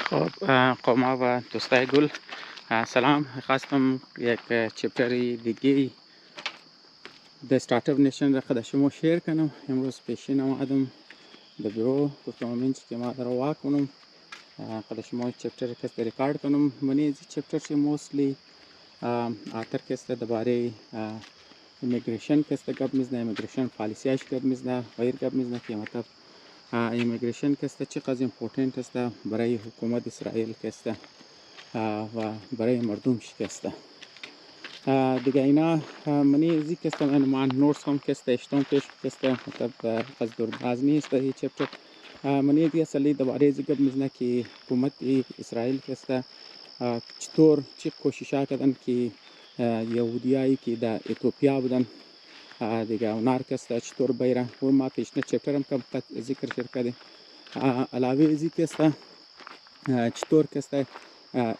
خب قوما و دوستای گل، سلام. خواستم یک چپتر دیگه د استارتاپ نیشن را خود شما شیر کنم. امروز پیشین آمدم به بیرو، گفتم اینجا که ما را واک کنم خود شما چپتر کست ریکارد کنم. منی از چپتر چی موستلی آتر کست درباره ایمیگریشن کست گپ میزنه، ایمیگریشن پالیسیاش گپ میزنه، غیر گپ میزنه که مطلب ایمیگریشن کست چقدر امپورتنت است برای حکومت اسرائیل کست و برای مردمش کسته دیگه اینا. منی ازی کسته من نورس هم کسته اشتم پیش کسته مطلب از دورباز نیست این چپتر. منی ازی اصلی دوباره ازی گب میزنه که حکومت اسرائیل کسته چطور چی کوشش کردن که یهودیایی که در اتیوپیا بودن دیگه اونار کسته چطور بیره و ما پیشنه چپتر هم که ذکر شرکت علاوه ازی کسته چطور کسته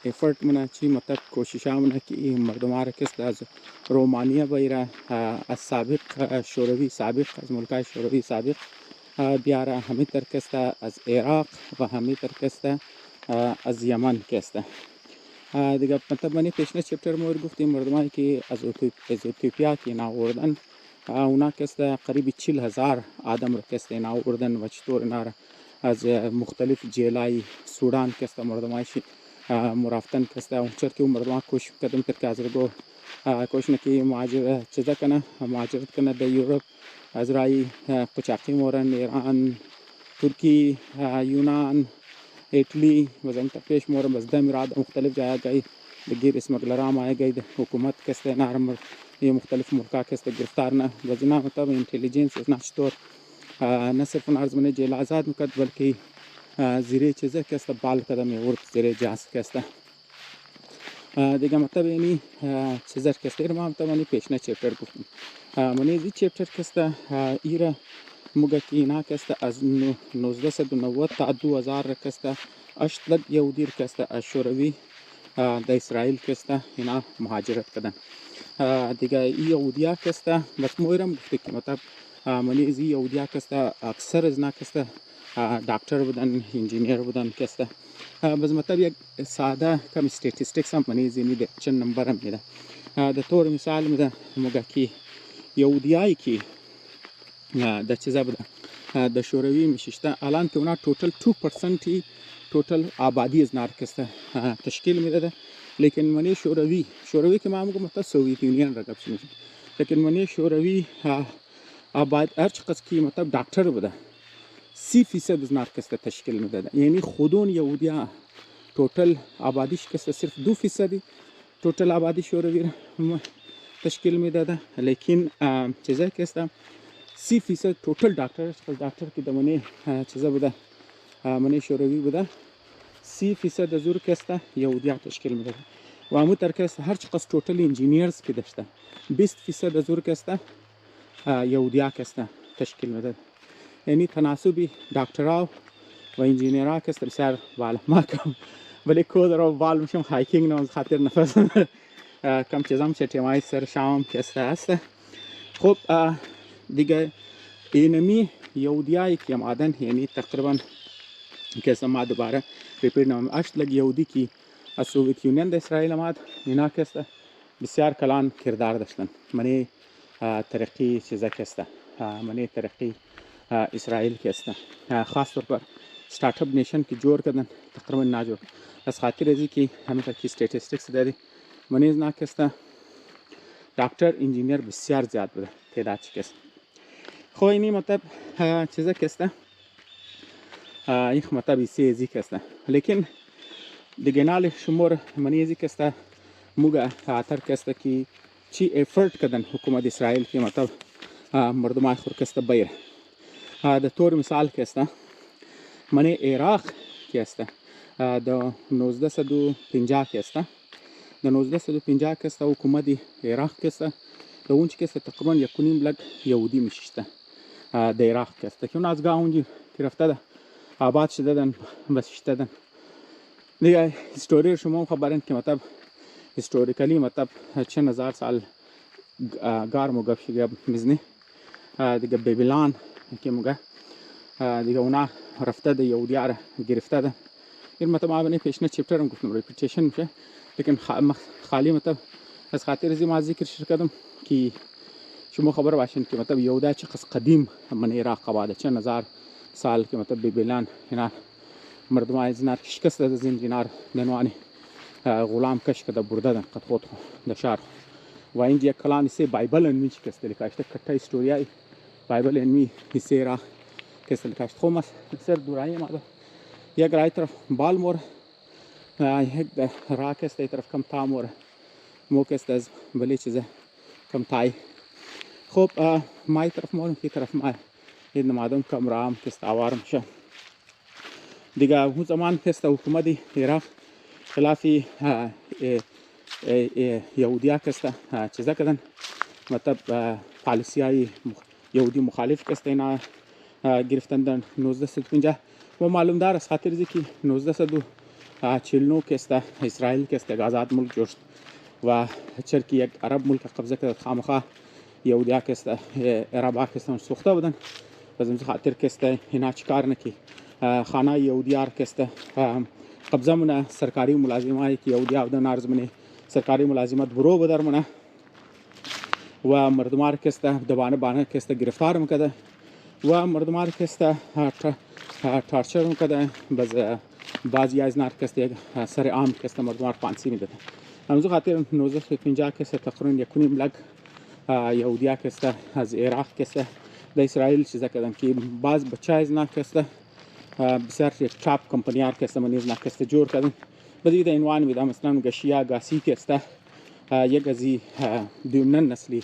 افرت منه چی مطلب کوشش منه که این مردم ها را کسته از رومانیا بیره، از سابق شوروی سابق از ملکای شوروی سابق بیاره، همین تر کسته از عراق و همین تر کسته از یمن کسته دیگه. مطلب منی پیشنه چپتر مور گفتیم مردمایی که از اتیوپیا که اینا آوردن اونا کسته قریب 40,000 آدم را کسته اینا آوردن و چطور اینا را از مختلف جیلای سودان کسته مردمایش مرفتن کسته اونچر که اون مردم کوشش کردن تر که از رگو کوشش نکی مهاجر چیزا کنه مهاجرت کنه در یوروپ از رای قچاقی مورن ایران ترکی یونان ایتلی وزن پیش مورن بس دم راد مختلف جای گئی بگیر اسمگلرام آئے گئی حکومت کسته نارم یہ مختلف ملکا کسته گرفتار نه وزنا مطلب انٹیلیجنس اتنا چطور نه صرف نارزمانه جیل آزاد میکرد بلکه زیره چیزه کسته بال کدم ورد زیره جاس کسته دیگه. مطلب اینی چیزر کسته ما مطلب اینی پیشنه چپتر گفتم. منی زی چپتر کسته ایره موگه که اینا کسته از 1990 تا 2000 کسته اشتلگ یهودی کسته از شوروی در اسرائیل کسته اینا مهاجرت کردن دیگه. این یهودیا کسته بس مویرم گفته که مطلب منی زی یهودیا کسته اکثر از نا کسته دکتر بودن انجینیر بودن کسته بس مطلب یک ساده کم استاتستیکس هم منی زی میده چند نمبر هم میده. در طور مثال میده موگه که یهودیایی که در چیزا بوده در شوروی میششته الان که اونا توتال 2% توتال آبادی از نار کسته تشکیل میده. لیکن منی شوروی که ما میگم مطلب سوویت یونین را گپ میشه، لیکن منی شوروی آباد هر چقدر که مطلب دکتر بوده 30% از نار کسته تشکیل میده. یعنی خودون یهودیا توتال آبادیش کسته صرف 2% توتال آبادی شوروی تشکیل میداده، لیکن چیزا کسته 30% توتال دکتر که دمانی چیزا بوده منی شوروی بوده 30% از اون کسته یهودیا تشکیل میداده و همون تر کسته هر چقدر توتال انجینیرز که داشته 20% از اون کسته یهودیا کسته تشکیل میداده. یعنی تناسبی دکترها و انجینیرها کسته بسیار بالا. ما کم ولی کود رو بال میشم هایکینگ نماز خاطر نفس کم چیزام شتیمای سر شام کسته هست. خب دیگه اینمی یهودیایی که آمدن یعنی تقریبا کسته ما دوباره ریپیت نمیم اشتلگ یهودی که از سوویت یونین در اسرائیل آمد اینا کسته بسیار کلان کردار داشتن. منی ترقی چیزا کسته منی ترقی اسرائیل کسته خاص طور پر استارتاپ نیشن که جور کردن تقریبا ناجور از خاطر ازی که همین تر که استاتستیکس دادی منی از نا کسته دکتر انجینیر بسیار زیاد بوده تعداد کسته. خو اینی مطلب چیزا کسته این مطلب ایسی ازی کسته، لیکن دیگه نال شمور منی ازی کسته موگه آتر کسته که چی افرت کردن حکومت اسرائیل که مطلب مردم های خور کسته بیر. در طور مثال کسته منی عراق کسته در 1950 کسته در 1950 کسته حکومت عراق کسته در اونچه کسته تقریبا 1.5 لک یهودی میششته در عراق کسته که اون از گاه اونجی که رفته ده آباد شده دن بس شده دن دیگه. هیستوری شما خبرین که مطلب هیستوریکلی مطلب چند هزار سال گار موگه شده میزنی دیگه بیبیلان که موگه دیگه اونا رفته ده یهودیا را گرفته ده این مطلب آبنی پیشنه چپتر هم گفتم ریپیتیشن میشه لیکن خالی مطلب از خاطر زی ما ذکر کردم که شما خبر باشین که مطلب یهودا چقدر قدیم من عراق آباده چند هزار سال که مطلب بیبلان اینا مردم از نار شکست داده زنجیرار دنوانی غلام کش کرده برده قد خود دشار و اینجا کلانی سه بایبل انمی شکست لیکاشته کتا استوریای بایبل انمی حصه را کست لیکاشت خومس سر دورایی ماده یک رای طرف بالمور یک را کست طرف کم تامور مو کست از بلی چیزه کم تای خب مای طرف مورم کی طرف مای این نمادم کم رام کست آوارم شه دیگه اون زمان کست حکومتی عراق خلافی یهودیا کست چیزا کردن مطلب پالیسیای یهودی مخالف کست اینا گرفتن در 1950 و معلوم دار از خاطر که 1949 کست اسرائیل کست آزاد ملک جوشت و چرکی یک عرب ملک قبضه کرد خامخا یهودیا کست عربا کست سوخته بودن از این خاطر کست اینا چیکار نکی خانه یهودیار کست قبضه منه سرکاری ملازمایی که یهودیا بودن ارزمنه سرکاری ملازمت برو بدر منه و مردمار کست دبانه بانه کست گرفتار میکده و مردمار کست تارچر میکده بعضی از نار کست یک سر عام کست مردمار پانسی میده همزو خاطر 1950 کست تقریبا 1.5 لک یهودیا کست از عراق کست در اسرائیل چیزا کردن که بعض بچه از نار کست بسیار یک چاپ کمپانیار کست منیز نار کست جور کردن بدید عنوان میده مثلا گشیا گاسی کست یک ازی دومنن نسلی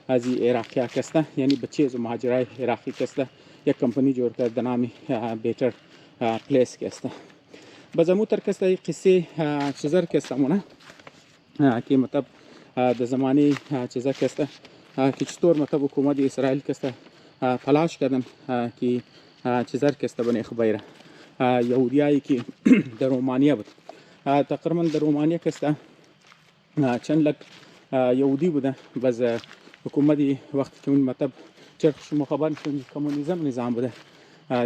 از عراقی کست یعنی بچه از مهاجرای عراقی کست یک کمپانی جور کرد نامی بیتر پلیس کست بازمو تر کست قصه چیزر کست مونه که مطلب در زمانی چیزا کست که چطور مطلب حکومت اسرائیل کست تلاش کردن که چیزر کست بنی خبیره یهودیایی که در رومانیا بود تقریبا در رومانیا کست چند لک یهودی بوده باز حکومتی وقتی که اون مطلب چرخ شما خبر کنید کمونیسم نظام بوده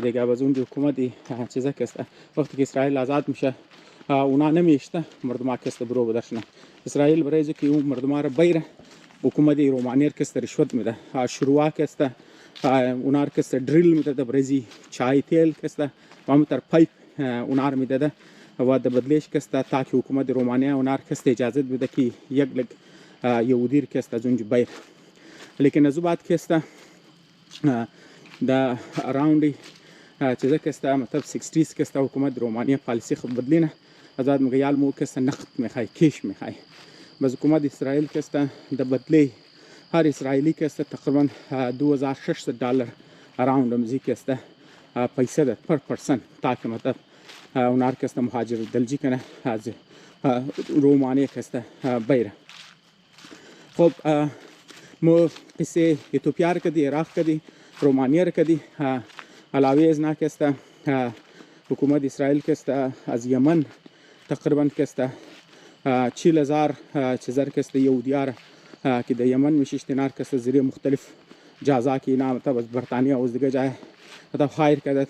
دیگه باز اون حکومتی چیزا کست وقتی که اسرائیل آزاد میشه اونا نمیشته مردم کست برو بدرشنه اسرائیل برای که اون مردم را بیر حکومت رومانیر کست رشوت میده شروع کست اونا کست دریل میده برای چای تیل کست و تر پایپ اونا میده و در بدلیش کست تا که حکومت رومانیا اونا کست اجازه بده که یک لگ یهودی کست از اونجا بیر لیکن از بعد کست دا اراوند چیزا کست مطلب 60s کست حکومت رومانیا پالیسی خود بدلینه آزاد مگیال مو کست نقد میخوای کیش میخوای باز حکومت اسرائیل کست در بدلی هر اسرائیلی کست تقریبا $2,600 اراوند مزی کست پیسه ده پر پرسن تاکه مطلب اونار کست مهاجر دلجی کنه از رومانیا کست بیره خب مو قصه ایتوپیا را کدی عراق کدی رومانیا را کدی علاوه از نا کست حکومت اسرائیل کست از یمن تقریبا کست 40,000 چیزر کست یهودیار که در یمن میشیشت نار کست زیر مختلف جازا که اینا مطلب از برطانیا و دیگه جای مطلب خایر کدد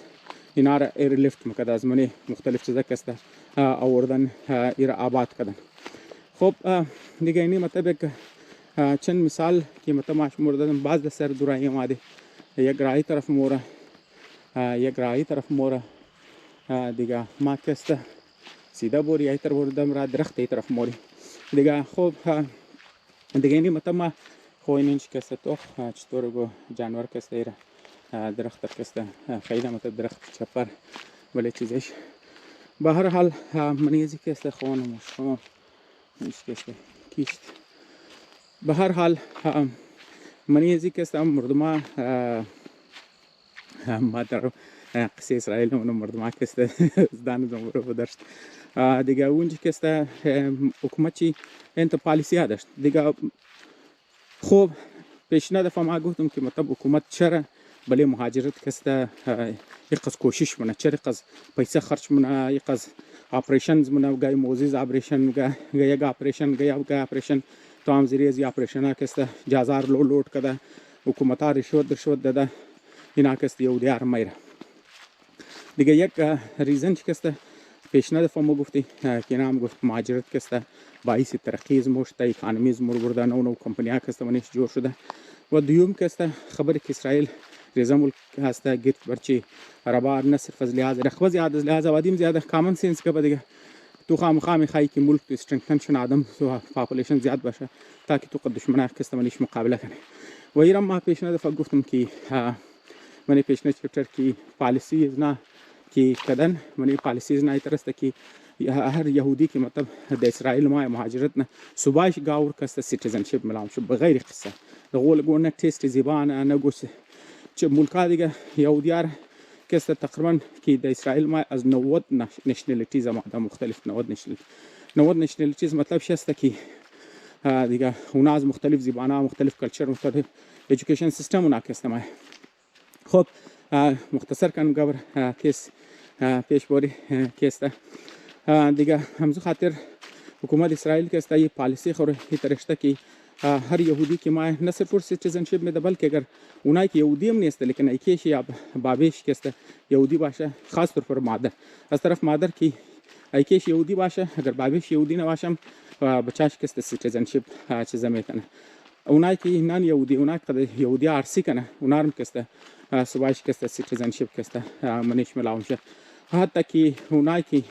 اینا را ایر لیفت مکد از منی مختلف چیزا کست آوردن ایر آباد کدن خب دیگه اینی مطلب یک چند مثال که مطلب ما شمور دادم باز در سر دورایی ماده یک رای طرف موره دیگه ما کست سیده بوری یای طرف بردم را درخت ای طرف موری دیگه خب دیگه اینی مطلب ما خوین اینچ کست تو چطور گو جانور کست ایره درخت کست خیلی مطلب درخت چپر ولی چیزش به هر حال منیزی کست خوانم و شما اینچ کست کیست به هر حال منیزی کست مردم ما در قصه اسرائیل اونو مردم کست زدان زمورو بداشت دیگه اونجا کست حکومت چی انت پالیسی ها داشت دیگه خوب پیشنهاد دفعه ما گفتم که مطلب حکومت چرا بله مهاجرت کست یک قصد کوشش منه چرا قصد پیسه خرچ منه یک قصد آپریشنز منه گای موزیز آپریشن گای یک آپریشن گای آپریشن تو هم زیری از آپریشن ها کست جازار لوٹ کده حکومت ها رشوت داده اینا کست یهودیار میره دیگه یک ریزن چی کست پیشنهاد ما گفتی که نام گفت مهاجرت کسته باعث ترقی مشت اکانومی مربوطه نو کمپانیا کسته منش جور شده و دوم کسته خبر که اسرائیل رضا ملک هسته گرد برچی عربا نه صرف از لحاظ رقبه زیاد از لحاظ آدم زیاده کامن سنس که دیگه تو خام خواهی که ملک تو استرنگتن شن آدم تو پاپولیشن زیاد باشه تا که تو قد دشمنان کسته منش مقابله کنه و ایران ما پیشنهاد گفتم که من پیشنهاد چپتر کی پالیسی نه کی کدن من پالیسیز نه ترسته کی هر یهودی که مطلب د اسرائیل ما مهاجرت نه صباش گاور کسته سیتیزنشپ ملام شو بغیر قصه دغول گونه تست زبان انا گوش چه ملکا دیگه یهودیار کسته تقریبا کی د اسرائیل ما از 90 نشنالیتیز ما مختلف 90 نشنالیتیز مطلب شسته کی دیگه اونا از مختلف زبانه مختلف کلچر مختلف ایژوکیشن سیستم اونا کسته ما خب مختصر کنم گبر کیس پیش بری کیسته دیگه همزو خاطر حکومت اسرائیل که است یه پالیسی خوره هی ترشته که هر یهودی که ما نه صرف سیتیزنشپ میده بلکه اگر اونایی که یهودی هم نیست لیکن ایکیش یا بابیش که است یهودی باشه خاص طور پر مادر از طرف مادر که ایکیش یهودی باشه اگر بابیش یهودی نباشه بچاش که است سیتیزنشپ چیزا میکنه اونایی که نان یهودی اونایی که یهودی عرسی کنه اونا هم که است صبایش که است سیتیزنشپ که است منش ملاون شه حتی که اونایی که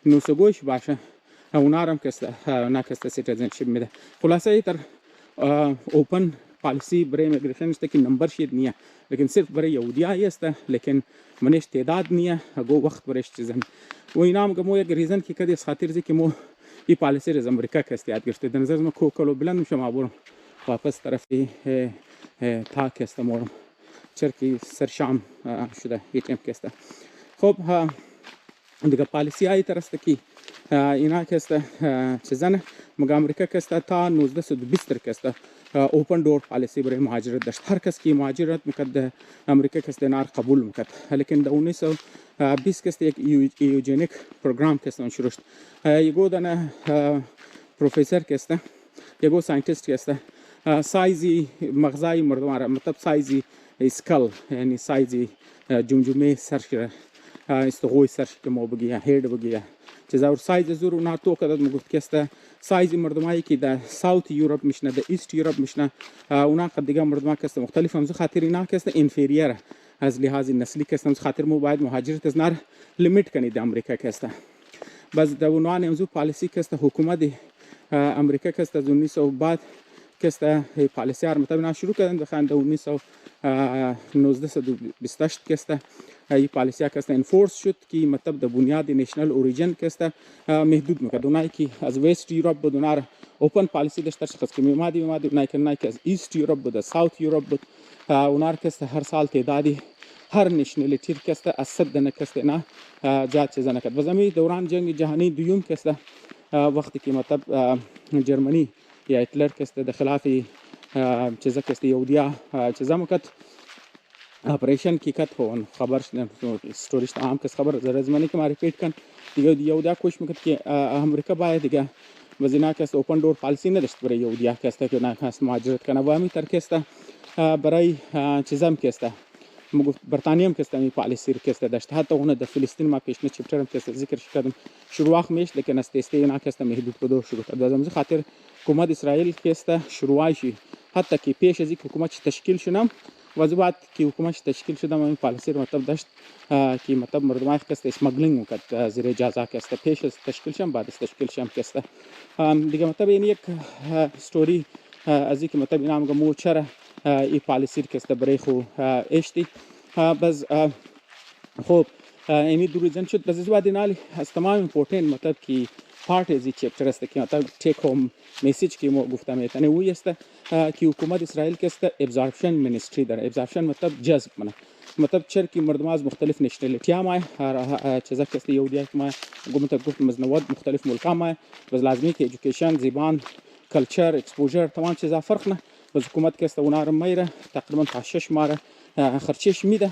نوسگوش باشه اونا هم که است ناکسته سیتیزنشپ میده خلاصه تر اوپن پالیسی برای ایمیگریشن است که نمبر شید نیه لیکن صرف برای یهودی است لیکن منش تعداد نیه گو وقت برش چیزن و اینا هم گمو یک ریزن که کدی خاطر زی که مو این پالیسی از امریکا کست یاد گرفته در نظر ما کوکلو بلند میشم آبورم واپس طرفی تا کست مورم چرکی سر شام شده هیچ ام کسته خب دیگه پالیسی های ترسته کی اینا کسته چیزانه مگه امریکا کسته تا 1920 کسته اوپن دور پالیسی برای مهاجرت داشت هر کس کی مهاجرت میکرد امریکا کسته نار قبول میکرد لیکن در 1920 کسته یک ایوجنیک پروگرام کسته شروع شد یگو دانه پروفسور کسته یگو ساینتیست کسته سایزی مغزای مردم مطلب سایزی اسکل یعنی سایزی جمجمه سرش استغوی سرش که ما بگیه هید بگیه چیزا اور سایز زور اونا تو کداد مگفت که است سایز مردمایی که در ساوت یوروپ میشنه در ایست یوروپ میشنه اونا قد دیگه مردمایی که است مختلف همزو خاطر اینا که است انفیریر از لحاظ نسلی که است همزو خاطر مو باید مهاجرت از نار لیمیت کنی در امریکا که است بس در اونوان همزو پالیسی که است حکومت امریکا که است از 1900 بعد که است پالیسی ها مطابق شروع کردن بخوان در 1928 که است این پالیسی که است انفورس شد که مطلب در بنیاد نشنال اوریجن که است محدود میکرد اونایی که از ویست یوروپ بود اونا اوپن پالیسی داشت شخص که میمادی اونایی که از ایست یوروپ بود ساوت یوروپ بود اونا که است هر سال تعدادی هر نشنالیتی که است از 100 دانه که است نه زیاد چیزا نکرد و زمین دوران جنگ جهانی دوم که است وقتی که مطلب جرمنی یا هتلر که است در خلاف چیزا که است یهودیا چیزا میکرد اپریشن کی کت هون خبر استوریش عام کس خبر زمانی که ما ریپیت کن دیگه یهودیا کوشش میکرد که امریکا باید دیگه وزینا که است اوپن دور پالیسی نداشت برای یهودیا که است که نه خاص مهاجرت کنه و همین تر که است برای چیزام که است برتانیه هم که است می پالیسی که است داشت حتی اون در فلسطین ما پیشنهاد چپتر هم که است ذکر کردم شروع میش لیکن است اینا که است محدود بدو شروع کرد از خاطر حکومت اسرائیل که است شروعی حتی که پیش از اینکه حکومت تشکیل شدم و بعد که حکومت تشکیل شده این پالیسی مطلب داشت که مطلب مردمای که است اسمگلینگ میکرد زیر اجازه که است پیش از تشکیل شدم بعد از تشکیل شدم که است دیگه مطلب این یک استوری از اینکه مطلب اینا هم گمو چرا این پالیسی که است برای خو اشتی بس خب اینی دوریزن شد بس بعد اینالی از تمام امپورتنت مطلب که پارت از این چپتر است که مطلب تیک هوم میسیج که ما گفتم میتونه وی است که حکومت اسرائیل که است ابزارپشن منیستری داره ابزارپشن مطلب جذب کنه مطلب چرا که مردم از مختلف نشنالیتی ها ما چیزا که است یهودی ما گفتم از 90 مختلف ملک ها ما بس لازمی که ایژوکیشن زبان کلچر اکسپوژر تمام چیزا فرق نه بس حکومت که است اونا رو میره تقریبا تا 6 ماه خرچش میده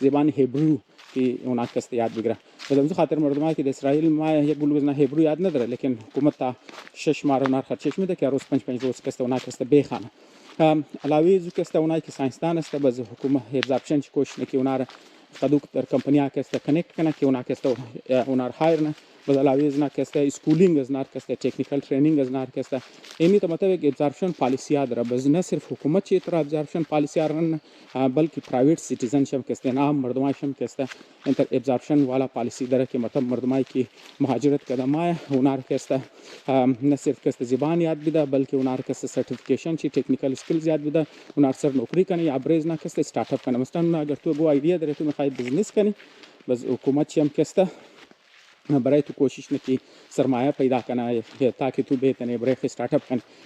زبان هبرو که اونا که است یاد بگیره بدون خاطر مردمایی که در اسرائیل ما یک بلوز نه هبرو یاد نداره لیکن حکومت تا 6 ماه اونا خرچش میده که روز 5 روز که است اونا که است بخانه علاوه از که است اونا که ساینسدان است باز حکومت ابزارپشن کوشش نکنه اونا قدوك در کمپنیا که است کنکت کنه که اونا که است اونار هایر نه بدلاوی از نه که است اسکولینگ از نه که است تکنیکال ترینینگ از نه که است اینی تو مطلب ابزارپشن پالیسی ها داره بس نه صرف حکومت چی تر ابزارپشن پالیسی ها رن بلکه پرایویت سیتیزنشپ که است عام مردمایشم که است انتر ابزارپشن والا پالیسی داره که مطلب مردمای کی مهاجرت کدامای اونار که است نه صرف که است زبان یاد بده بلکه اونار که است سرتیفیکیشن چی تکنیکال اسکیلز یاد بده اونار سر نوکری کنه یا برز نه که است استارت اپ کنه مثلا اگر تو گو ایده داره تو میخوای بزنس کنی بس حکومت چی هم که است برای تو کوشش نکی سرمایه پیدا کنه تاکہ تو بهتنه برای استارت اپ کنه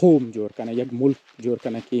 قوم جوړ کنه یک ملک جوړ کنه کی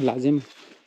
لازم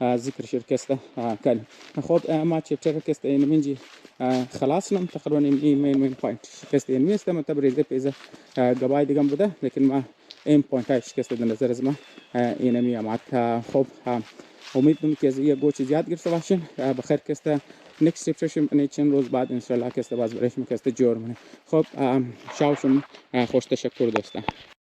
ذکر شرکسته کنیم خب ما چپتر کسته این منجی خلاص نم تقریبا این پوینت شکسته این میسته مطلب ریزه پیزه گبای دیگم بوده لیکن ما این پوینت های شکسته در نظر از ما این میامد خب امید دارم که از یه گوچ زیاد گرفته باشین بخیر کسته نیکست چپتر من چند روز بعد انشالله کسته باز برایش میکسته جور منه خب شاوشون خوش تشکر دوستان